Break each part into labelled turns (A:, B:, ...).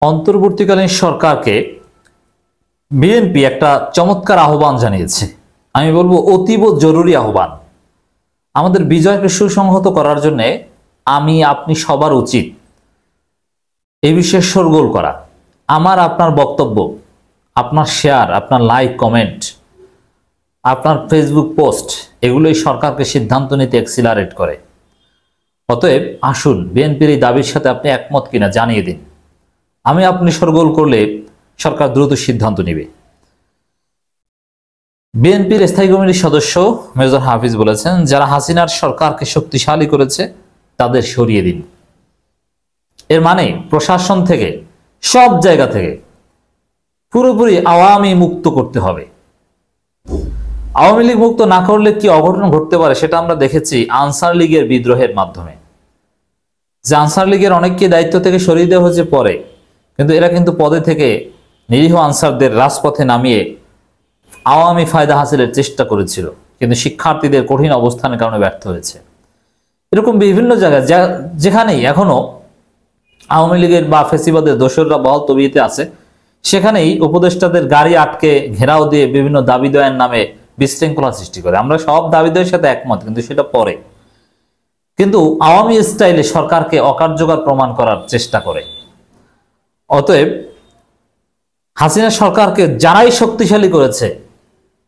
A: অন্তর্বর্তীকালীন সরকারকে বিএনপি একটা চমৎকার আহ্বান জানিয়েছে। আমি বলবো অতীব জরুরি আহ্বান। আমাদের বিজয়কে সুসংহত করার জন্য আমি আপনি সবার উচিত এই বিষয়ে শোরগোল করা। আমার আপনার বক্তব্য, আপনার শেয়ার, আপনার লাইক, কমেন্ট, আপনার ফেসবুক পোস্ট এগুলোই সরকারকে সিদ্ধান্ত নিতে এক্সিলারেট করে। অতএব আসুন বিএনপির এই দাবির সাথে আপনি একমত কিনা জানিয়ে দিন। আমি আপনি শোরগোল করলে সরকার দ্রুত সিদ্ধান্ত নেবে। বিএনপির স্থায়ী কমিটির সদস্য মেজর হাফিজ বলেছেন, যারা হাসিনার সরকারকে শক্তিশালী করেছে তাদের সরিয়ে দিন। এর মানে প্রশাসন থেকে, সব জায়গা থেকে পুরোপুরি আওয়ামী মুক্ত করতে হবে। আওয়ামী লীগ মুক্ত না করলে কি অঘটন ঘটতে পারে সেটা আমরা দেখেছি আনসার লীগের বিদ্রোহের মাধ্যমে। যে আনসার লীগের অনেককে দায়িত্ব থেকে সরিয়ে দেওয়া হয়েছে পরে, কিন্তু এরা কিন্তু পদে থেকে নিরীহ আনসারদের রাজপথে নামিয়ে আওয়ামী ফায়দা হাসিলের চেষ্টা করেছিল, কিন্তু শিক্ষার্থীদের কঠিন অবস্থানের কারণে ব্যর্থ হয়েছে। এরকম বিভিন্ন জায়গায় যেখানেই এখনো আওয়ামী লীগের বা ফেসিবাদের দোসররা বহাল তবিয়তে আছে, সেখানেই উপদেষ্টাদের গাড়ি আটকে ঘেরাও দিয়ে বিভিন্ন দাবি দেওয়ার নামে বিশৃঙ্খলা সৃষ্টি করে। আমরা সব দাবি দেওয়ার সাথে একমত, কিন্তু সেটা পরে। কিন্তু আওয়ামী স্টাইলে সরকারকে অকার্যকর প্রমাণ করার চেষ্টা করে। অতএব হাসিনা সরকারকে যারাই শক্তিশালী করেছে,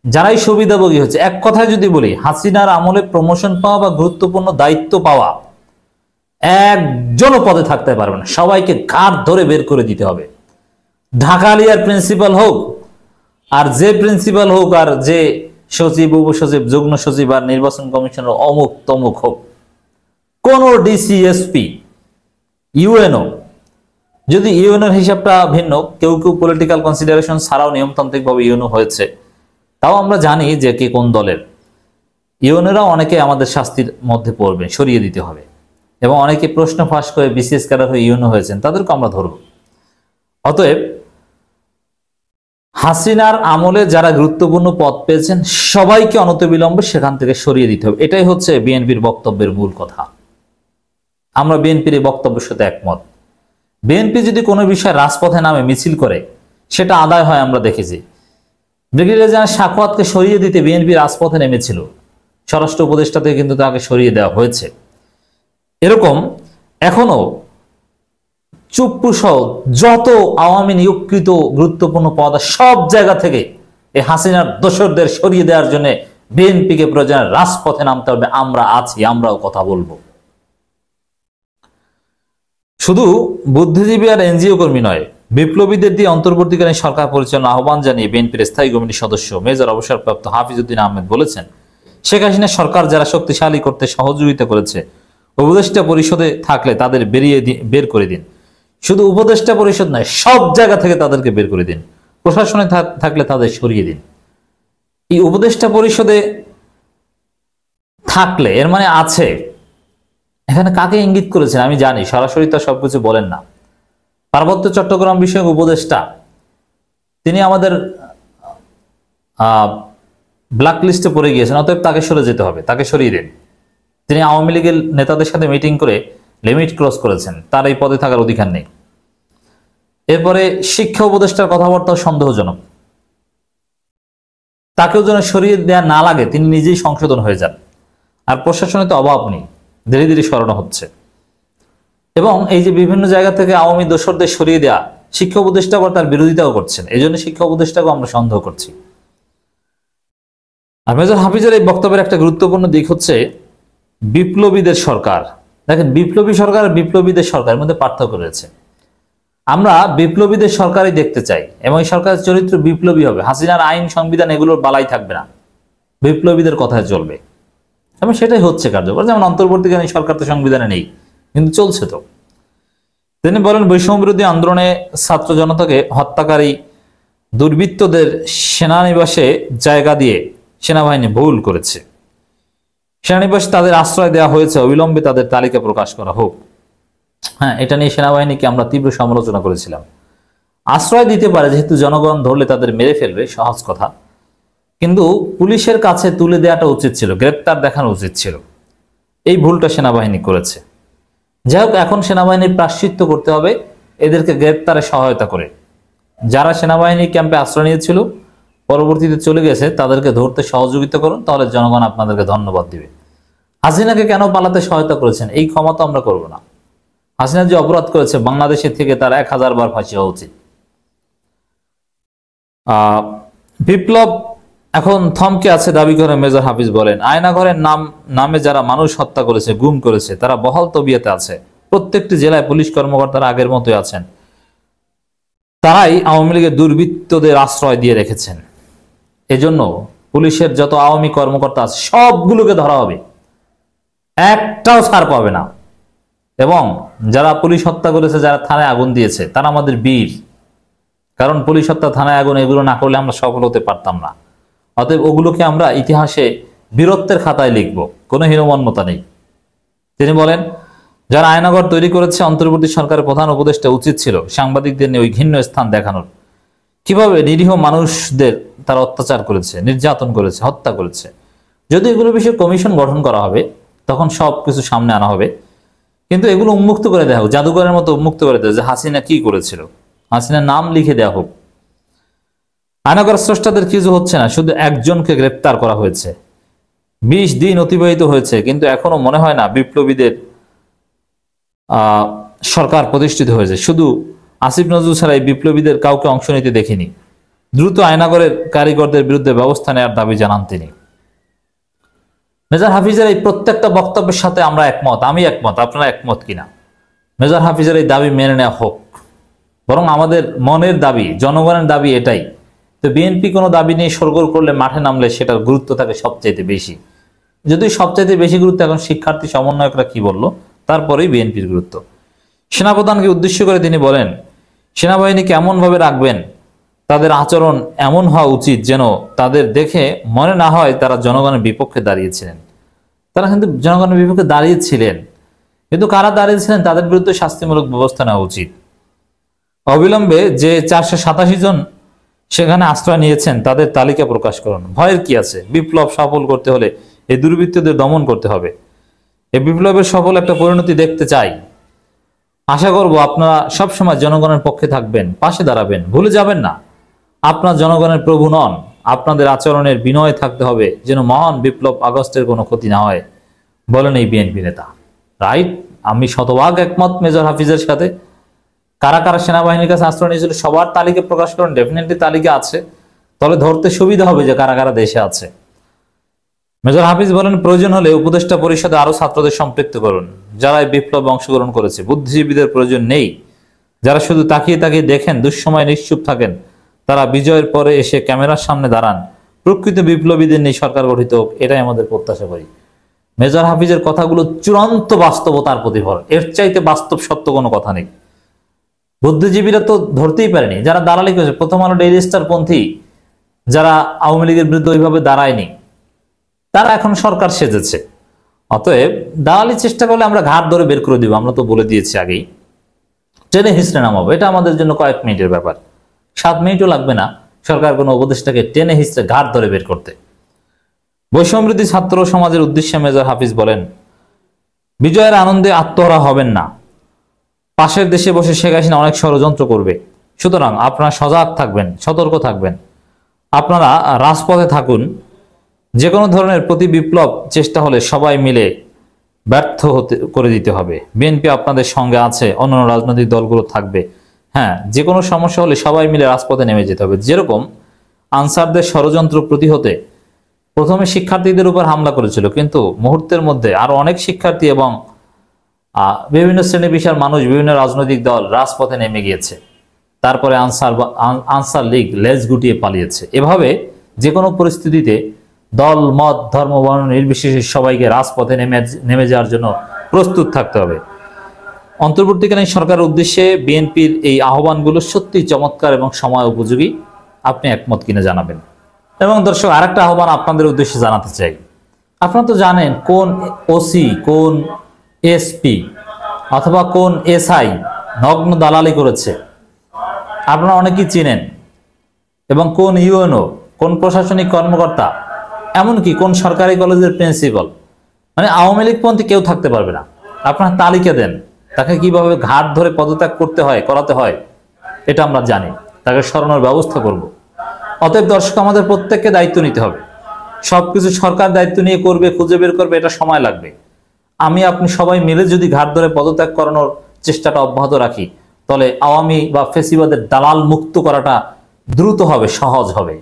A: যারাই সুবিধাভোগী হচ্ছে, এক কথায় যদি বলি, হাসিনার আমলে প্রমোশন পাওয়া বা গুরুত্বপূর্ণ দায়িত্ব পাওয়া একজনও পদে থাকতে পারবে না। সবাইকে ঘাট ধরে বের করে দিতে হবে। ঢাকালিয়ার প্রিন্সিপাল হোক, আর যে প্রিন্সিপাল হোক, আর যে সচিব, উপসচিব, যুগ্ম সচিব আর নির্বাচন কমিশনার অমুক তমুক হোক, কোন ডিসিএসপি, ইউএনও, যদি ইউএনওর হিসাবটা ভিন্ন, কেউ কেউ পলিটিক্যাল কনসিডারেশন ছাড়াও নিয়মতান্ত্রিকভাবে ইউএনও হয়েছে, তাও আমরা জানি যে কে কোন দলের। ইউএনওরা অনেকে আমাদের শাস্তির মধ্যে পড়বে, সরিয়ে দিতে হবে। এবং অনেকে প্রশ্ন ফাঁস করে বিসিএস ক্যাডার হয়ে ইউএনও হয়েছেন, তাদেরকে আমরা ধরব। অতএব হাসিনার আমলে যারা গুরুত্বপূর্ণ পদ পেয়েছেন সবাইকে অনতিবিলম্বে সেখান থেকে সরিয়ে দিতে হবে। এটাই হচ্ছে বিএনপির বক্তব্যের মূল কথা। আমরা বিএনপির এই বক্তব্যের সাথে একমত। বিএনপি যদি কোনো বিষয়ে রাজপথে নামে মিছিল করে, সেটা আদায় হয়। আমরা দেখেছি ব্রিগেডিয়ার জেনারেল সাখাওয়াতকে সরিয়ে দিতে বিএনপি রাজপথে নেমেছিল, স্বরাষ্ট্র উপদেষ্টা থেকে কিন্তু তাকে সরিয়ে দেওয়া হয়েছে। এরকম এখনো চুপ্পু সহ যত আওয়ামী নিয়োগকৃত গুরুত্বপূর্ণ পদ, সব জায়গা থেকে এই হাসিনার দোসরদের সরিয়ে দেওয়ার জন্য বিএনপিকে প্রয়োজন রাজপথে নামতে হবে। আমরা আছি, আমরাও কথা বলবো। শুধু বুদ্ধিজীবী আর এনজিও কর্মী নয়, বিপ্লবীদের দিয়ে অন্তর্বর্তীকালীন সরকার পরিচালনা আহ্বান জানিয়ে বিএনপির স্থায়ী কমিটির সদস্য মেজর অবসরপ্রাপ্ত হাফিজউদ্দিন আহমেদ বলেছেন, শেখ হাসিনা সরকার যারা শক্তিশালী করতে সহযোগিতা করেছে, উপদেষ্টা পরিষদে থাকলে তাদের বের করে দিন। শুধু উপদেষ্টা পরিষদ নয়, সব জায়গা থেকে তাদেরকে বের করে দিন। প্রশাসনে থাকলে তাদের সরিয়ে দিন। এই উপদেষ্টা পরিষদে থাকলে এর মানে আছে, এখানে কাকে ইঙ্গিত করেছেন আমি জানি, সরাসরি তো সবকিছু বলেন না। পার্বত্য চট্টগ্রাম বিষয়ক উপদেষ্টা, তিনি আমাদের ব্ল্যাক লিস্টে পড়ে গিয়েছেন, অতএব তাকে সরে যেতে হবে, তাকে সরিয়ে দিন। তিনি আওয়ামী লীগের নেতাদের সাথে মিটিং করে লিমিট ক্রস করেছেন, তার এই পদে থাকার অধিকার নেই। এরপরে শিক্ষা উপদেষ্টার কথাবার্তা সন্দেহজনক, তাকেও যেন সরিয়ে দেওয়া না লাগে, তিনি নিজেই সংশোধন হয়ে যান। আর প্রশাসনে তো অভাব নেই, ধীরে ধীরে সরানো হচ্ছে। এবং এই যে বিভিন্ন জায়গা থেকে আওয়ামী দোসরদের সরিয়ে দেওয়া, শিক্ষা উপদেষ্টা আবার তার বিরোধিতাও করছেন। এই জন্য শিক্ষা উপদেষ্টাকেও আমরা সন্দেহ করছি। আর মেজর হাফিজের এই বক্তব্যের একটা গুরুত্বপূর্ণ দিক হচ্ছে বিপ্লবীদের সরকার। দেখেন, বিপ্লবী সরকার আর বিপ্লবীদের সরকারের মধ্যে পার্থক্য রয়েছে। আমরা বিপ্লবীদের সরকারই দেখতে চাই, এবং এই সরকারের চরিত্র বিপ্লবী হবে। হাসিনার আইন সংবিধান এগুলোর বালাই থাকবে না, বিপ্লবীদের কথায় চলবে। এবং সেটাই হচ্ছে কার্যকর। যেমন অন্তর্বর্তীকালীন সরকার তো সংবিধানে নেই, কিন্তু চলছে তো। তিনি বলেন, বৈষম্য বিরোধী আন্দোলনে ছাত্র জনতাকে হত্যাকারী দুর্বৃত্তদের সেনানিবাসে জায়গা দিয়ে সেনাবাহিনী ভুল করেছে। সেনানিবাসে তাদের আশ্রয় দেওয়া হয়েছে, অবিলম্বে তাদের তালিকা প্রকাশ করা হোক। হ্যাঁ, এটা নিয়ে সেনাবাহিনীকে আমরা তীব্র সমালোচনা করেছিলাম। আশ্রয় দিতে পারে, যেহেতু জনগণ ধরলে তাদের মেরে ফেলবে, সহজ কথা। কিন্তু পুলিশের কাছে তুলে দেওয়াটা উচিত ছিল, গ্রেপ্তার দেখানো উচিত ছিল। এই ভুলটা সেনাবাহিনী করেছে। যাই হোক, এখন সেনাবাহিনীর প্রায়শ্চিত্ত করতে হবে। এদেরকে গ্রেপ্তারে সহায়তা করে। যারা সেনাবাহিনী ক্যাম্পে আশ্রয় নিয়েছিল পরবর্তীতে চলে গেছে তাদেরকে ধরতে সহযোগিতা করুন, তাহলে জনগণ আপনাদেরকে ধন্যবাদ দিবে। হাসিনাকে কেন পালাতে সহায়তা করেছেন? এই ক্ষমা তো আমরা করবো না। হাসিনা যে অপরাধ করেছে বাংলাদেশের থেকে তার 1000 বার ফাঁসি হওয়া উচিত। বিপ্লব এখন থমকে আছে দাবি করে মেজর হাফিজ বলেন, আয়নাঘরের নামে যারা মানুষ হত্যা করেছে, গুম করেছে, তারা বহাল তবিয়তে আছে। প্রত্যেকটি জেলায় পুলিশ কর্মকর্তারা আগের মতোই আছেন। তারাই আওয়ামী লীগের দুর্বৃত্তদের আশ্রয় দিয়ে রেখেছেন। এজন্য পুলিশের যত আওয়ামী কর্মকর্তা আছে সবগুলোকে ধরা হবে, একটাও ছাড় পাবে না। এবং যারা পুলিশ হত্যা করেছে, যারা থানায় আগুন দিয়েছে, তারা আমাদের বীর। কারণ পুলিশ হত্যা, থানায় আগুন এগুলো না করলে আমরা সফল হতে পারতাম না। অতএব ওগুলোকে আমরা ইতিহাসে বীরত্বের খাতায় লিখব, কোনো হীনমন্যতা নেই। তিনি বলেন, যারা আয়নাঘর তৈরি করেছে অন্তর্বর্তী সরকারের প্রধান উপদেষ্টা উচিত ছিল সাংবাদিকদের নিয়ে ওই ঘৃণ্য স্থান দেখানোর। কিভাবে নিরীহ মানুষদের তারা অত্যাচার করেছে, নির্যাতন করেছে, হত্যা করেছে। যদি এগুলো বিষয়ে কমিশন গঠন করা হবে তখন সব কিছু সামনে আনা হবে। কিন্তু এগুলো উন্মুক্ত করে দেওয়া হোক, জাদুঘরের মতো উন্মুক্ত করে দেওয়া যে হাসিনা কি করেছিল, হাসিনার নাম লিখে দেওয়া হোক। আয়নাঘর স্রষ্টাদের কিছু হচ্ছে না, শুধু একজনকে গ্রেপ্তার করা হয়েছে। 20 দিন অতিবাহিত হয়েছে, কিন্তু এখনো মনে হয় না বিপ্লবীদের সরকার প্রতিষ্ঠিত হয়েছে। শুধু আসিফ নজরুল ছাড়া এই বিপ্লবীদের কাউকে অংশ নিতে দেখিনি। দ্রুত আয়নাঘরের কারিগরদের বিরুদ্ধে ব্যবস্থা নেওয়ার দাবি জানান তিনি। মেজর হাফিজের এই প্রত্যেকটা বক্তব্যের সাথে আমরা একমত, আমি একমত, আপনারা একমত কিনা? মেজর হাফিজের এই দাবি মেনে নেওয়া হোক। বরং আমাদের মনের দাবি, জনগণের দাবি এটাই। তো বিএনপি কোনো দাবি নিয়ে সরগোল করলে, মাঠে নামলে সেটার গুরুত্ব থাকে সবচাইতে বেশি। যদি সবচাইতে বেশি গুরুত্ব এখন শিক্ষার্থী সমন্বয়করা কি বলল, তারপরেই বিএনপির গুরুত্ব। সেনাপ্রধানকে উদ্দেশ্য করে তিনি বলেন, সেনাবাহিনীকে এমনভাবে রাখবেন, তাদের আচরণ এমন হওয়া উচিত যেন তাদের দেখে মনে না হয় তারা জনগণের বিপক্ষে দাঁড়িয়েছিলেন। তারা কিন্তু জনগণের বিপক্ষে দাঁড়িয়েছিলেন, কিন্তু কারা দাঁড়িয়েছিলেন তাদের বিরুদ্ধে শাস্তিমূলক ব্যবস্থা নেওয়া উচিত। অবিলম্বে যে 487 জন সেখানে আশ্রয় নিয়েছেন তাদের তালিকা প্রকাশ করুন। ভয়ের কি আছে? বিপ্লব সফল করতে হলে এই দুর্বৃত্তদের দমন করতে হবে। এই বিপ্লবের সফল একটা পরিণতি দেখতে চাই। আশা করব আপনারা সবসময় জনগণের পক্ষে থাকবেন, পাশে দাঁড়াবেন। ভুলে যাবেন না আপনার জনগণের প্রভু নন। আপনাদের আচরণের বিনয় থাকতে হবে যেন মহান বিপ্লব আগস্টের কোনো ক্ষতি না হয়, বলেন এই বিএনপি নেতা। রাইট, আমি শতভাগ একমত মেজর হাফিজের সাথে। কারা কারা সেনাবাহিনীর কাছে আশ্রয় নিয়েছিল সবার তালিকা প্রকাশ করেন। ডেফিনেটলি তালিকা আছে, তাহলে ধরতে সুবিধা হবে যে কারা কারা দেশে আছে। মেজর হাফিজ বলেন, প্রয়োজন হলে উপদেষ্টা পরিষদে আরো ছাত্রদের সম্পৃক্ত করুন যারা এই বিপ্লবে অংশগ্রহণ করেছে। বুদ্ধিজীবীদের প্রয়োজন নেই, যারা শুধু তাকিয়ে তাকিয়ে দেখেন, দুঃসময় নিশ্চুপ থাকেন। তারা বিজয়ের পরে এসে ক্যামেরার সামনে দাঁড়ান। প্রকৃত বিপ্লবীদের নিয়ে সরকার গঠিত হোক, এটাই আমাদের প্রত্যাশা করি। মেজর হাফিজের কথাগুলো চূড়ান্ত বাস্তবতার প্রতিফলন, এর চাইতে বাস্তব সত্য কোনো কথা নেই। বুদ্ধিজীবীরা তো ধরতেই পারেনি, যারা দালালি করেছে, প্রথম আলো ডেইলি স্টার পন্থী যারা আওয়ামী লীগের বিরুদ্ধে ওইভাবে দাঁড়ায়নি, তারা এখন সরকার সেজেছে। অতএব দালালি চেষ্টা করলে আমরা ঘাট ধরে বের করে দিব। আমরা তো বলে দিয়েছি আগেই, টেনে হিস্ট্রে নামাবো। এটা আমাদের জন্য কয়েক মিনিটের ব্যাপার, 7 মিনিটও লাগবে না সরকার কোনো উপদেষ্টাকে টেনে হিস্ট্রে ঘাট ধরে বের করতে। বৈষম্যবৃদ্ধি ছাত্র সমাজের উদ্দেশ্যে মেজর হাফিজ বলেন, বিজয়ের আনন্দে আত্মহারা হবেন না। পাশের দেশে বসে শেখ হাসিনা অনেক ষড়যন্ত্র করবে, সুতরাং আপনারা সজাগ থাকবেন, সতর্ক থাকবেন। আপনারা রাজপথে থাকুন। যে কোনো ধরনের প্রতি বিপ্লব চেষ্টা হলে সবাই মিলে ব্যর্থ করে দিতে হবে। বিএনপি আপনাদের সঙ্গে আছে, অন্যান্য রাজনৈতিক দলগুলো থাকবে। হ্যাঁ, যে কোনো সমস্যা হলে সবাই মিলে রাজপথে নেমে যেতে হবে। যেরকম আনসারদের ষড়যন্ত্র প্রতিহতে প্রথমে শিক্ষার্থীদের উপর হামলা করেছিল, কিন্তু মুহূর্তের মধ্যে আরো অনেক শিক্ষার্থী এবং বিভিন্ন শ্রেণী পেশার মানুষ, বিভিন্ন রাজনৈতিক দল রাজপথে নেমে গিয়েছে। তারপরে আনসার লীগ লেজ গুটিয়ে পালিয়েছে। এভাবে যে কোনো পরিস্থিতিতে দল, মত, ধর্ম, বর্ণ নির্বিশেষে সবাইকে রাজপথে নেমে যাওয়ার জন্য প্রস্তুত থাকতে হবে। অন্তর্বর্তীকালীন সরকারের উদ্দেশ্যে বিএনপির এই আহ্বানগুলো সত্যি চমৎকার এবং সময় উপযোগী। আপনি একমত কিনা জানাবেন। এবং দর্শক, আরেকটা আহ্বান আপনাদের উদ্দেশ্যে জানাতে চাই। আপনারা তো জানেন কোন ওসি, কোন এসপি অথবা কোন এসআই নগ্ন দালালি করেছে, আপনারা অনেকেই চিনেন। এবং কোন ইউএনও, কোন প্রশাসনিক কর্মকর্তা, এমনকি কোন সরকারি কলেজের প্রিন্সিপাল, মানে আওয়ামী লীগপন্থী কেউ থাকতে পারবে না। আপনারা তালিকা দেন, তাকে কিভাবে ঘাট ধরে পদত্যাগ করতে হয়, করাতে হয়, এটা আমরা জানি। তাকে সরানোর ব্যবস্থা করব। অতএব দর্শক, আমাদের প্রত্যেককে দায়িত্ব নিতে হবে। সবকিছু সরকার দায়িত্ব নিয়ে করবে, খুঁজে বের করবে, এটা সময় লাগবে। আমি আপনি সবাই মিলে যদি ঘাট ধরে পদত্যাগ করানোর চেষ্টাটা অব্যাহত রাখি, তাহলে আওয়ামী বা ফেসিবাদের দালাল মুক্ত করাটা দ্রুত হবে, সহজ হবে।